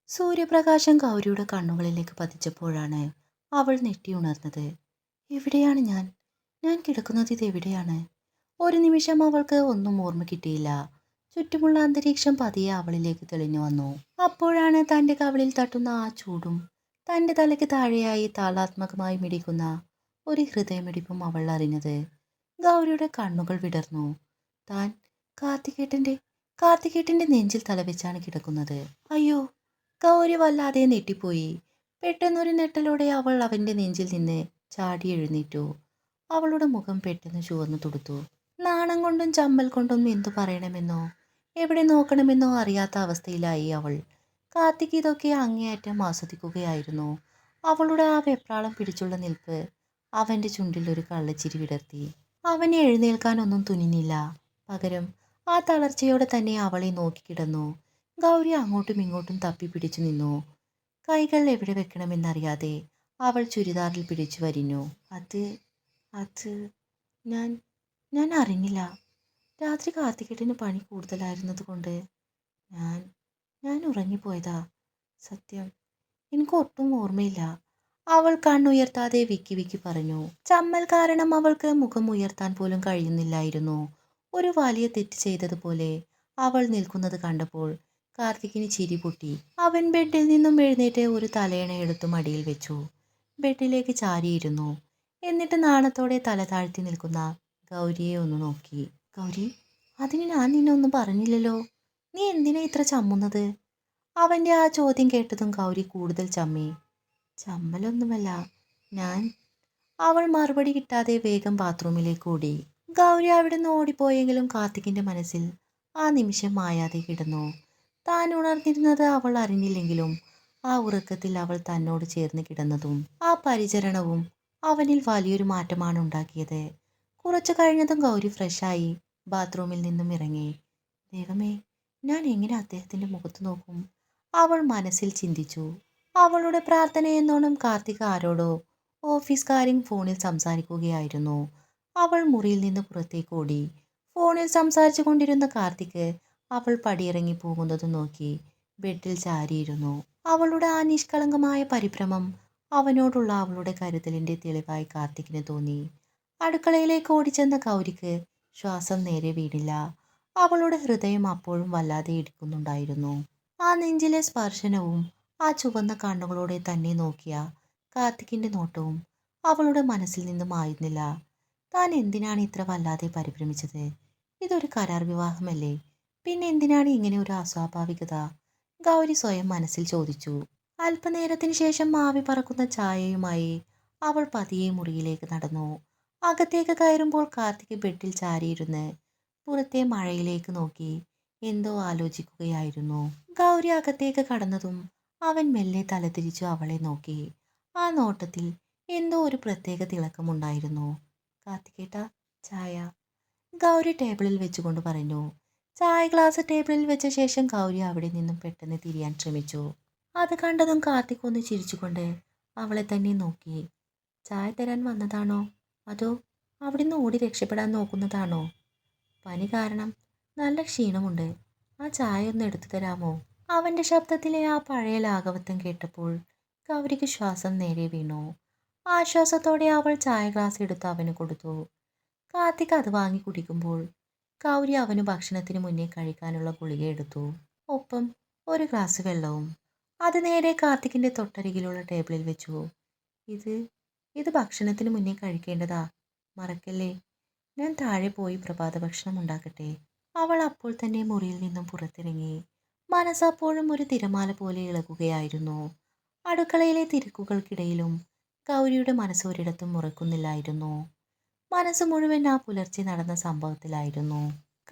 സൂര്യപ്രകാശം ഗൗരിയുടെ കണ്ണുകളിലേക്ക് പതിച്ചപ്പോഴാണ് അവൾ ഞെട്ടിയുണർന്നത്. എവിടെയാണ് ഞാൻ? ഞാൻ കിടക്കുന്നത് ഇതെവിടെയാണ്? ഒരു നിമിഷം അവൾക്ക് ഒന്നും ഓർമ്മ കിട്ടിയില്ല. ചുറ്റുമുള്ള അന്തരീക്ഷം പതിയെ അവളിലേക്ക് തെളിഞ്ഞു വന്നു. അപ്പോഴാണ് തൻ്റെ കവിളിൽ തട്ടുന്ന ആ ചൂടും തൻ്റെ തലയ്ക്ക് താഴെയായി താളാത്മകമായി മിടിക്കുന്ന ഒരു ഹൃദയമിടിപ്പും അവൾ അറിഞ്ഞത്. ഗൗരിയുടെ കണ്ണുകൾ വിടർന്നു. താൻ കാർത്തികേട്ടൻ്റെ കാർത്തികേട്ടൻ്റെ നെഞ്ചിൽ തലവെച്ചാണ് കിടക്കുന്നത്. അയ്യോ! ഗൗരി വല്ലാതെ നെട്ടിപ്പോയി. പെട്ടെന്നൊരു നെട്ടലോടെ അവൾ അവൻ്റെ നെഞ്ചിൽ നിന്ന് ചാടി എഴുന്നേറ്റു. അവളുടെ മുഖം പെട്ടെന്ന് ചുവന്നു തുടുത്തു. നാണം കൊണ്ടും ചമ്മൽ കൊണ്ടും എന്തു പറയണമെന്നോ എവിടെ നോക്കണമെന്നോ അറിയാത്ത അവസ്ഥയിലായി അവൾ. കാർത്തിക് ഇതൊക്കെ അങ്ങേയറ്റം ആസ്വദിക്കുകയായിരുന്നു. അവളുടെ ആ വെപ്രാളം പിടിച്ചുള്ള നിൽപ്പ് അവൻ്റെ ചുണ്ടിൽ ഒരു കള്ളച്ചിരി വിടർത്തി. അവനെ എഴുന്നേൽക്കാനൊന്നും തുനിഞ്ഞില്ല. പകരം ആ തളർച്ചയോടെ തന്നെ അവളെ നോക്കിക്കിടന്നു. ഗൗരി അങ്ങോട്ടും ഇങ്ങോട്ടും തപ്പി പിടിച്ചു നിന്നു. കൈകൾ എവിടെ വെക്കണമെന്നറിയാതെ അവൾ ചുരിദാറിൽ പിടിച്ചു വരിഞ്ഞു. അത് അത് ഞാൻ ഞാൻ അറിഞ്ഞില്ല. രാത്രി കാർത്തികേട്ടന് പണി കൂടുതലായിരുന്നത് കൊണ്ട് ഞാൻ ഞാൻ ഉറങ്ങിപ്പോയതാ. സത്യം, എനിക്ക് ഒട്ടും ഓർമ്മയില്ല. അവൾ കണ്ണുയർത്താതെ വിക്കി വിക്കി പറഞ്ഞു. ചമ്മൽ കാരണം അവൾക്ക് മുഖം ഉയർത്താൻ പോലും കഴിയുന്നില്ലായിരുന്നു. ഒരു വലിയ തെറ്റ് ചെയ്തതുപോലെ അവൾ നിൽക്കുന്നത് കണ്ടപ്പോൾ കാർത്തിക്കിന് ചിരി പൊട്ടി. അവൻ ബെഡിൽ നിന്നും എഴുന്നേറ്റ് ഒരു തലയണ എടുത്തു മടിയിൽ വെച്ചു. ബെഡിലേക്ക് ചാരിയിരുന്നു. എന്നിട്ട് നാണത്തോടെ തല താഴ്ത്തി നിൽക്കുന്ന ഗൗരിയെ ഒന്ന് നോക്കി. ഗൗരി, അതിന് ഞാൻ നിന്നെ ഒന്നും പറഞ്ഞില്ലല്ലോ. നീ എന്തിനാ ഇത്ര ചമ്മുന്നത്? അവൻ്റെ ആ ചോദ്യം കേട്ടതും ഗൗരി കൂടുതൽ ചമ്മി. ചമ്മലൊന്നുമല്ല, ഞാൻ അവൾ മറുപടി കിട്ടാതെ വേഗം ബാത്റൂമിലേക്ക് ഓടി. ഗൗരി അവിടുന്ന് ഓടിപ്പോയെങ്കിലും കാർത്തികിന്റെ മനസ്സിൽ ആ നിമിഷം മായാതെ കിടന്നു. താൻ ഉണർന്നിരുന്നത് അവൾ അറിഞ്ഞില്ലെങ്കിലും ആ ഉറക്കത്തിൽ അവൾ തന്നോട് ചേർന്ന് കിടന്നതും ആ പരിചരണവും അവനിൽ വലിയൊരു മാറ്റമാണ് ഉണ്ടാക്കിയത്. കുറച്ചു കഴിഞ്ഞതും ഗൗരി ഫ്രഷായി ബാത്റൂമിൽ നിന്നും ഇറങ്ങി. ദൈവമേ, ഞാൻ എങ്ങനെ അദ്ദേഹത്തിന്റെ മുഖത്ത് നോക്കും? അവൾ മനസ്സിൽ ചിന്തിച്ചു. അവളുടെ പ്രാർത്ഥനയെന്നോണം കാർത്തിക് ആരോടോ ഓഫീസ് കാര്യം ഫോണിൽ സംസാരിക്കുകയായിരുന്നു. അവൾ മുറിയിൽ നിന്ന് പുറത്തേക്ക് ഓടി. ഫോണിൽ സംസാരിച്ചു കൊണ്ടിരുന്ന കാർത്തിക് അവൾ പടിയിറങ്ങി പോകുന്നത് നോക്കി ബെഡിൽ ചാരിയിരുന്നു. അവളുടെ ആ നിഷ്കളങ്കമായ പരിഭ്രമം അവനോടുള്ള അവളുടെ കരുതലിന്റെ തെളിവായി കാർത്തികിന് തോന്നി. അടുക്കളയിലേക്ക് ഓടിച്ചെന്ന ഗൗരിക്ക് ശ്വാസം നേരെ വീണില്ല. അവളുടെ ഹൃദയം അപ്പോഴും വല്ലാതെ ഇടിക്കുന്നുണ്ടായിരുന്നു. ആ നെഞ്ചിലെ സ്പർശനവും ആ ചുവന്ന കണ്ണുകളോടെ തന്നെ നോക്കിയ കാർത്തികിന്റെ നോട്ടവും അവളുടെ മനസ്സിൽ നിന്നും മായുന്നില്ല. താൻ എന്തിനാണ് ഇത്ര വല്ലാതെ പരിഭ്രമിച്ചത്? ഇതൊരു കരാർ വിവാഹമല്ലേ? പിന്നെ എന്തിനാണ് ഇങ്ങനെ ഒരു അസ്വാഭാവികത? ഗൗരി സ്വയം മനസ്സിൽ ചോദിച്ചു. അല്പനേരത്തിന് ശേഷം ആവി പറക്കുന്ന ചായയുമായി അവൾ പതിയെ മുറിയിലേക്ക് നടന്നു. അകത്തേക്ക് കയറുമ്പോൾ കാർത്തിക് ബെഡിൽ ചാരിയിരുന്ന് പുറത്തെ മഴയിലേക്ക് നോക്കി എന്തോ ആലോചിക്കുകയായിരുന്നു. ഗൗരി അകത്തേക്ക് കടന്നതും അവൻ മെല്ലെ തലതിരിച്ചു അവളെ നോക്കി. ആ നോട്ടത്തിൽ എന്തോ ഒരു പ്രത്യേക തിളക്കമുണ്ടായിരുന്നു. കാർത്തികേട്ട, ചായ. ഗൗരി ടേബിളിൽ വെച്ചുകൊണ്ട് പറഞ്ഞു. ചായ ഗ്ലാസ് ടേബിളിൽ വെച്ച ശേഷം ഗൗരി അവിടെ നിന്നും പെട്ടെന്ന് തിരിയാൻ ശ്രമിച്ചു. അത് കണ്ടതും കാർത്തിക് ഒന്ന് ചിരിച്ചുകൊണ്ട് അവളെ തന്നെ നോക്കി. ചായ തരാൻ വന്നതാണോ അതോ അവിടുന്ന് ഓടി രക്ഷപ്പെടാൻ നോക്കുന്നതാണോ? പനി കാരണം നല്ല ക്ഷീണമുണ്ട്. ആ ചായ ഒന്ന് എടുത്തു തരാമോ? അവൻ്റെ ശബ്ദത്തിലെ ആ പഴയ ലാഘവത്വം കേട്ടപ്പോൾ ഗൗരിക്ക് ശ്വാസം നേരെ വീണു. ആശ്വാസത്തോടെ അവൾ ചായ ഗ്ലാസ് എടുത്ത് അവന് കൊടുത്തു. കാർത്തിക് അത് വാങ്ങി കുടിക്കുമ്പോൾ ഗൗരി അവന് ഭക്ഷണത്തിന് മുന്നേ കഴിക്കാനുള്ള ഗുളിക എടുത്തു. ഒപ്പം ഒരു ഗ്ലാസ് വെള്ളവും. അത് നേരെ കാർത്തികിന്റെ തൊട്ടരികിലുള്ള ടേബിളിൽ വെച്ചു. ഇത് ഇത് ഭക്ഷണത്തിന് മുന്നേ കഴിക്കേണ്ടതാ, മറക്കല്ലേ. ഞാൻ താഴെ പോയി പ്രഭാത ഭക്ഷണം ഉണ്ടാക്കട്ടെ. അവൾ അപ്പോൾ തന്നെ മുറിയിൽ നിന്നും പുറത്തിറങ്ങി. മനസ്സപ്പോഴും ഒരു തിരമാല പോലെ ഇളകുകയായിരുന്നു. അടുക്കളയിലെ തിരക്കുകൾക്കിടയിലും ഗൗരിയുടെ മനസ്സ് ഒരിടത്തും ഉറക്കുന്നില്ലായിരുന്നു. മനസ്സ് മുഴുവൻ ആ പുലർച്ചെ നടന്ന സംഭവത്തിലായിരുന്നു.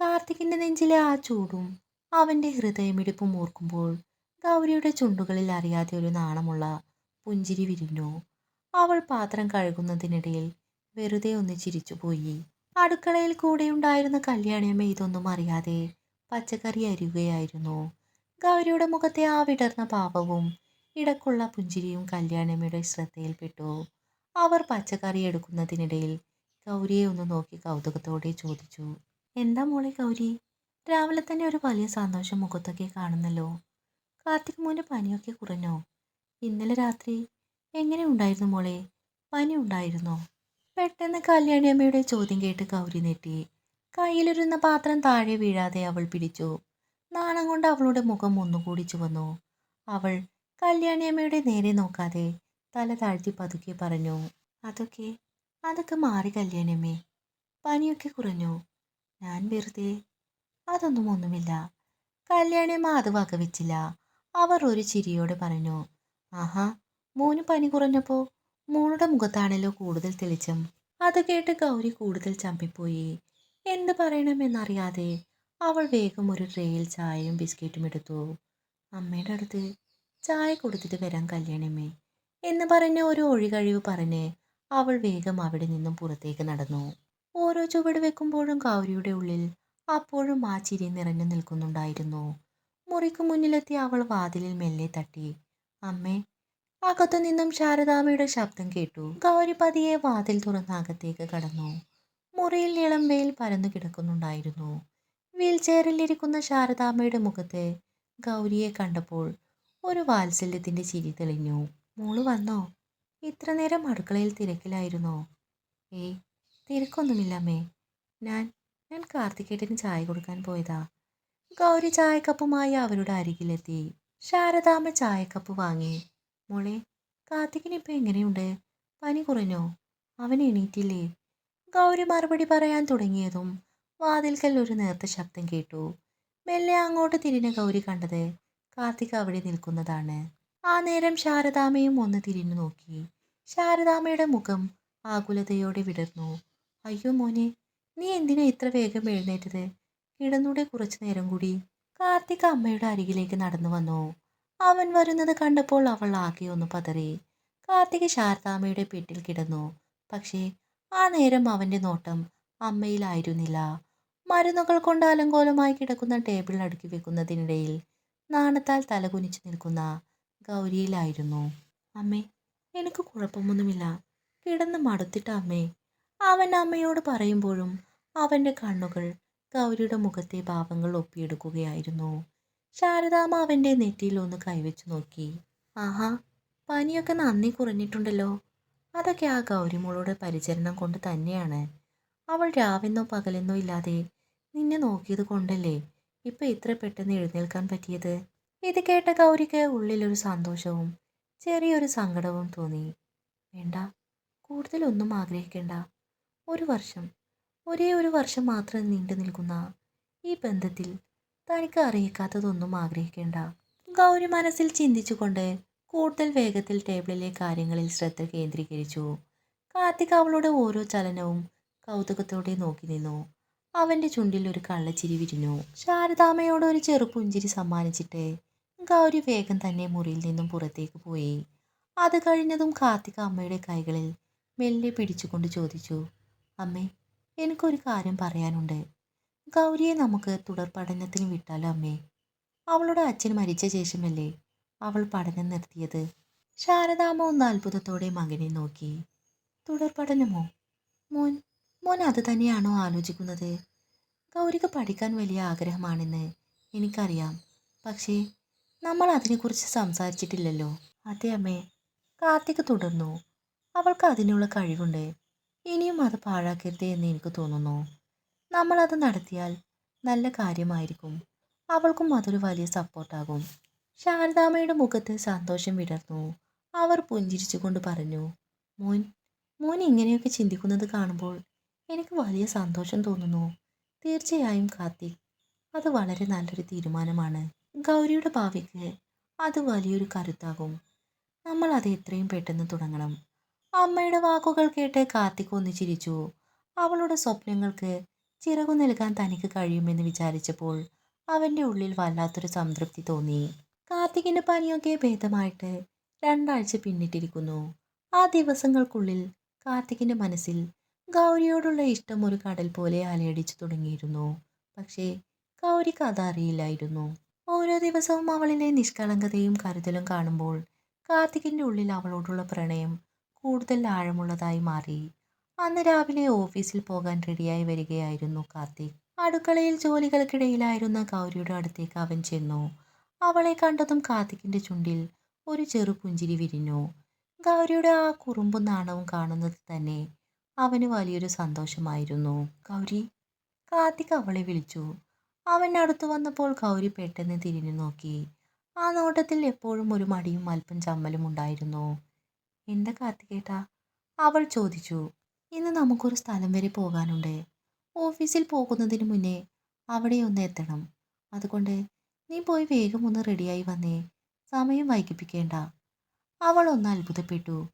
കാർത്തികിന്റെ നെഞ്ചിലെ ആ ചൂടും അവന്റെ ഹൃദയമിടിപ്പും ഓർക്കുമ്പോൾ ഗൗരിയുടെ ചുണ്ടുകളിൽ അറിയാതെ ഒരു നാണമുള്ള പുഞ്ചിരി വിരിഞ്ഞു. അവൾ പാത്രം കഴുകുന്നതിനിടയിൽ വെറുതെ ഒന്ന് ചിരിച്ചുപോയി. അടുക്കളയിൽ കൂടെയുണ്ടായിരുന്ന കല്യാണിയമ്മ ഇതൊന്നും അറിയാതെ പച്ചക്കറി അരിയുകയായിരുന്നു. ഗൗരിയുടെ മുഖത്തെ ആ വിടർന്ന ഭാവവും ഇടക്കുള്ള പുഞ്ചിരിയും കല്യാണിയമ്മയുടെ ശ്രദ്ധയിൽപ്പെട്ടു. അവർ പച്ചക്കറി എടുക്കുന്നതിനിടയിൽ ഗൗരിയെ ഒന്ന് നോക്കി കൗതുകത്തോടെ ചോദിച്ചു. എന്താ മോളെ ഗൗരി, രാവിലെ തന്നെ ഒരു വലിയ സന്തോഷം മുഖത്തൊക്കെ കാണുന്നല്ലോ. കാർത്തിക് മോൻ്റെ പനിയൊക്കെ കുറഞ്ഞോ? ഇന്നലെ രാത്രി എങ്ങനെ ഉണ്ടായിരുന്നു മോളെ? പനി ഉണ്ടായിരുന്നോ? പെട്ടെന്ന് കല്യാണിയമ്മയുടെ ചോദ്യം കേട്ട് ഗൗരി നെട്ടി. കയ്യിലിരുന്ന പാത്രം താഴെ വീഴാതെ അവൾ പിടിച്ചു. നാണം കൊണ്ട് അവളുടെ മുഖം ഒന്നുകൂടി ചുവന്നു. അവൾ കല്യാണിയമ്മയുടെ നേരെ നോക്കാതെ തല താഴ്ത്തി പതുക്കെ പറഞ്ഞു, അതൊക്കെ അതൊക്കെ മാറി കല്യാണിയമ്മേ. പനിയൊക്കെ കുറഞ്ഞു. ഞാൻ വെറുതെ ഒന്നുമില്ല. കല്യാണിയമ്മ അത് വകവെച്ചില്ല. അവർ ഒരു ചിരിയോടെ പറഞ്ഞു, ആഹാ, മോന് പനി കുറഞ്ഞപ്പോ മോളുടെ മുഖത്താണല്ലോ കൂടുതൽ തെളിച്ചം. അത് കേട്ട് ഗൗരി കൂടുതൽ ചമ്പിപ്പോയി. എന്ത് പറയണമെന്നറിയാതെ അവൾ വേഗം ഒരു ട്രേയിൽ ചായയും ബിസ്ക്കറ്റും എടുത്തു. അമ്മയുടെ അടുത്ത് ചായ കൊടുത്തിട്ട് വരാം കല്യാണിയമ്മേ എന്ന് പറഞ്ഞ് ഒരു ഒഴികഴിവ് പറഞ്ഞ് അവൾ വേഗം അവിടെ നിന്നും പുറത്തേക്ക് നടന്നു. ഓരോ ചുവട് വെക്കുമ്പോഴും ഗൗരിയുടെ ഉള്ളിൽ അപ്പോഴും ആ ചിരി നിറഞ്ഞു നിൽക്കുന്നുണ്ടായിരുന്നു. മുറിക്ക് മുന്നിലെത്തി അവൾ വാതിലിൽ മെല്ലെ തട്ടി. അമ്മേ. അകത്തു നിന്നും ശാരദാമ്മയുടെ ശബ്ദം കേട്ടു. ഗൗരി പതിയെ വാതിൽ തുറന്ന് അകത്തേക്ക് കടന്നു. മുറിയിൽ ഇളം വെയിൽ പരന്നു കിടക്കുന്നുണ്ടായിരുന്നു. വീൽ ചെയറിൽ ഇരിക്കുന്ന ശാരദാമ്മയുടെ മുഖത്ത് ഗൗരിയെ കണ്ടപ്പോൾ ഒരു വാത്സല്യത്തിന്റെ ചിരി തെളിഞ്ഞു. മോള് വന്നോ? ഇത്ര നേരം അടുക്കളയിൽ തിരക്കിലായിരുന്നോ? ഏയ്, തിരക്കൊന്നുമില്ലമ്മേ. ഞാൻ ഞാൻ കാർത്തികേട്ടന് ചായ കൊടുക്കാൻ പോയതാ. ഗൗരി ചായക്കപ്പുമായി അവരുടെ അരികിലെത്തി. ശാരദാമ്മ ചായക്കപ്പ് വാങ്ങി. മോളെ, കാർത്തികിനിപ്പോൾ എങ്ങനെയുണ്ട്? പനി കുറഞ്ഞോ? അവൻ എണീറ്റില്ലേ? ഗൗരി മറുപടി പറയാൻ തുടങ്ങിയതും വാതിൽക്കൽ ഒരു നേർത്ത ശബ്ദം കേട്ടു. മെല്ലെ അങ്ങോട്ട് തിരിഞ്ഞ ഗൗരി കണ്ടത് കാർത്തിക് അവിടെ നിൽക്കുന്നതാണ്. ആ നേരം ശാരദാമ്മയും ഒന്ന് തിരിഞ്ഞു നോക്കി. ശാരദാമ്മയുടെ മുഖം ആകുലതയോടെ വിടർന്നു. അയ്യോ മോനെ, നീ എന്തിനാ ഇത്ര വേഗം എഴുന്നേറ്റത്? കിടന്നൂടെ കുറച്ചു നേരം കൂടി? കാർത്തിക് അമ്മയുടെ അരികിലേക്ക് നടന്നു വന്നു. അവൻ വരുന്നത് കണ്ടപ്പോൾ അവൾ ആകെ ഒന്ന് പതറി. കാർത്തിക് ശാരദാമ്മയുടെ പെട്ടിൽ കിടന്നു. പക്ഷേ ആ നേരം അവന്റെ നോട്ടം അമ്മയിലായിരുന്നില്ല. മരുന്നുകൾ കൊണ്ട് അലങ്കോലമായി കിടക്കുന്ന ടേബിൾ അടുക്കി വെക്കുന്നതിനിടയിൽ നാണത്താൽ തലകുനിച്ചു നിൽക്കുന്ന ഗൗരിയിലായിരുന്നു. അമ്മേ, എനിക്ക് കുഴപ്പമൊന്നുമില്ല. കിടന്ന് മടുത്തിട്ട അമ്മേ. അവൻ അമ്മയോട് പറയുമ്പോഴും അവന്റെ കണ്ണുകൾ ഗൗരിയുടെ മുഖത്തെ ഭാവങ്ങൾ ഒപ്പിയെടുക്കുകയായിരുന്നു. ശാരദാമ്മ അവന്റെ നെറ്റിയിൽ ഒന്ന് കൈവച്ചു നോക്കി. ആഹാ, പനിയൊക്കെ നന്ദി കുറഞ്ഞിട്ടുണ്ടല്ലോ. അതൊക്കെ ആ ഗൗരിമോളുടെ പരിചരണം കൊണ്ട് തന്നെയാണ്. അവൾ രാവെന്നോ പകലെന്നോ ഇല്ലാതെ നിന്നെ നോക്കിയത് കൊണ്ടല്ലേ ഇപ്പൊ ഇത്ര പെട്ടെന്ന് എഴുന്നേൽക്കാൻ പറ്റിയത്. ഇത് കേട്ട ഗൗരിക്ക് ഉള്ളിലൊരു സന്തോഷവും ചെറിയൊരു സങ്കടവും തോന്നി. വേണ്ട, കൂടുതലൊന്നും ആഗ്രഹിക്കേണ്ട. ഒരു വർഷം, ഒരേ ഒരു വർഷം മാത്രം നീണ്ടു നിൽക്കുന്ന ഈ ബന്ധത്തിൽ തനിക്ക് അറിയിക്കാത്തതൊന്നും ആഗ്രഹിക്കേണ്ട. ഗൗരി മനസ്സിൽ ചിന്തിച്ചുകൊണ്ട് കൂടുതൽ വേഗത്തിൽ ടേബിളിലെ കാര്യങ്ങളിൽ ശ്രദ്ധ കേന്ദ്രീകരിച്ചു. കാർത്തിക് അവളുടെ ഓരോ ചലനവും കൗതുകത്തോടെ നോക്കി നിന്നു. അവന്റെ ചുണ്ടിൽ ഒരു കള്ളച്ചിരി വിരിഞ്ഞു. ശാരദാമ്മയോട് ഒരു ചെറുപുഞ്ചിരി സമ്മാനിച്ചിട്ട് ഗൗരി വേഗം തന്നെ മുറിയിൽ നിന്നും പുറത്തേക്ക് പോയി. അത് കഴിഞ്ഞതും കാർത്തിക് അമ്മയുടെ കൈകളിൽ മെല്ലെ പിടിച്ചുകൊണ്ട് ചോദിച്ചു, അമ്മേ, എനിക്കൊരു കാര്യം പറയാനുണ്ട്. ഗൗരിയെ നമുക്ക് തുടർ പഠനത്തിന് വിട്ടാലോ അമ്മേ? അവളുടെ അച്ഛൻ മരിച്ച ശേഷമല്ലേ അവൾ പഠനം നിർത്തിയത്. ശാരദാമ്മ ഒന്ന് അത്ഭുതത്തോടെ മകനെ നോക്കി. തുടർ പഠനമോ? മോൻ മോൻ അത് തന്നെയാണോ ആലോചിക്കുന്നത്? ഗൗരിക്ക് പഠിക്കാൻ വലിയ ആഗ്രഹമാണെന്ന് എനിക്കറിയാം. പക്ഷേ നമ്മൾ അതിനെക്കുറിച്ച് സംസാരിച്ചിട്ടില്ലല്ലോ. അതെ അമ്മേ, കാർത്തിക് തുടർന്നു. അവൾക്ക് അതിനുള്ള കഴിവുണ്ട്. ഇനിയും അത് പാഴാക്കരുത് എന്ന് എനിക്ക് തോന്നുന്നു. നമ്മളത് നടത്തിയാൽ നല്ല കാര്യമായിരിക്കും. അവൾക്കും അതൊരു വലിയ സപ്പോർട്ടാകും. ശാരദാമ്മയുടെ മുഖത്ത് സന്തോഷം വിടർന്നു. അവർ പുഞ്ചിരിച്ചുകൊണ്ട് പറഞ്ഞു, മോൻ മോൻ ഇങ്ങനെയൊക്കെ ചിന്തിക്കുന്നത് കാണുമ്പോൾ എനിക്ക് വലിയ സന്തോഷം തോന്നുന്നു. തീർച്ചയായും കാർത്തിക്, അത് വളരെ നല്ലൊരു തീരുമാനമാണ്. ഗൗരിയുടെ ഭാവിക്ക് അത് വലിയൊരു കരുത്താകും. നമ്മൾ അത് എത്രയും പെട്ടെന്ന് തുടങ്ങണം. അമ്മയുടെ വാക്കുകൾ കേട്ട് കാർത്തിക് ഒന്ന് ചിരിച്ചു. അവളുടെ സ്വപ്നങ്ങൾക്ക് ചിറകു നൽകാൻ തനിക്ക് കഴിയുമെന്ന് വിചാരിച്ചപ്പോൾ അവന്റെ ഉള്ളിൽ വല്ലാത്തൊരു സംതൃപ്തി തോന്നി. കാർത്തികിന്റെ പനിയൊക്കെ ഭേദമായിട്ട് 2 ആഴ്ച പിന്നിട്ടിരിക്കുന്നു. ആ ദിവസങ്ങൾക്കുള്ളിൽ കാർത്തികിന്റെ മനസ്സിൽ ഗൗരിയോടുള്ള ഇഷ്ടം ഒരു കടൽ പോലെ അലയടിച്ചു തുടങ്ങിയിരുന്നു. പക്ഷേ ഗൗരിക്ക് അതറിയില്ലായിരുന്നു. ഓരോ ദിവസവും അവളിലെ നിഷ്കളങ്കതയും കരുതലും കാണുമ്പോൾ കാർത്തികിന്റെ ഉള്ളിൽ അവളോടുള്ള പ്രണയം കൂടുതൽ ആഴമുള്ളതായി മാറി. അന്ന് രാവിലെ ഓഫീസിൽ പോകാൻ റെഡിയായി വരികയായിരുന്നു കാർത്തിക്. അടുക്കളയിൽ ജോലികൾക്കിടയിലായിരുന്ന ഗൗരിയുടെ അടുത്തേക്ക് അവൻ ചെന്നു. അവളെ കണ്ടതും കാർത്തിക്കിന്റെ ചുണ്ടിൽ ഒരു ചെറു പുഞ്ചിരി വിരിഞ്ഞു. ഗൗരിയുടെ ആ കുറുമ്പും നാണവും കാണുന്നത് തന്നെ അവന് വലിയൊരു സന്തോഷമായിരുന്നു. ഗൗരി, കാർത്തിക് അവളെ വിളിച്ചു. അവൻ അടുത്തു വന്നപ്പോൾ ഗൗരി പെട്ടെന്ന് തിരിഞ്ഞു നോക്കി. ആ നോട്ടത്തിൽ എപ്പോഴും ഒരു മടിയും അല്പം ചമ്മലും ഉണ്ടായിരുന്നു. എന്താ കാർത്തികേട്ടാ? അവൾ ചോദിച്ചു. ഇന്ന് നമുക്കൊരു സ്ഥലം വരെ പോകാനുണ്ട്. ഓഫീസിൽ പോകുന്നതിന് മുന്നേ അവിടെ ഒന്ന് എത്തണം. അതുകൊണ്ട് നീ പോയി വേഗം ഒന്ന് റെഡിയായി വന്നേ. സമയം വൈകിപ്പിക്കേണ്ട. അവൾ ഒന്ന് അത്ഭുതപ്പെട്ടു.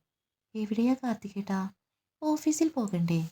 എവിടെയാ കാർത്തികേട്ടാ? ഓഫീസിൽ പോകണ്ടേ?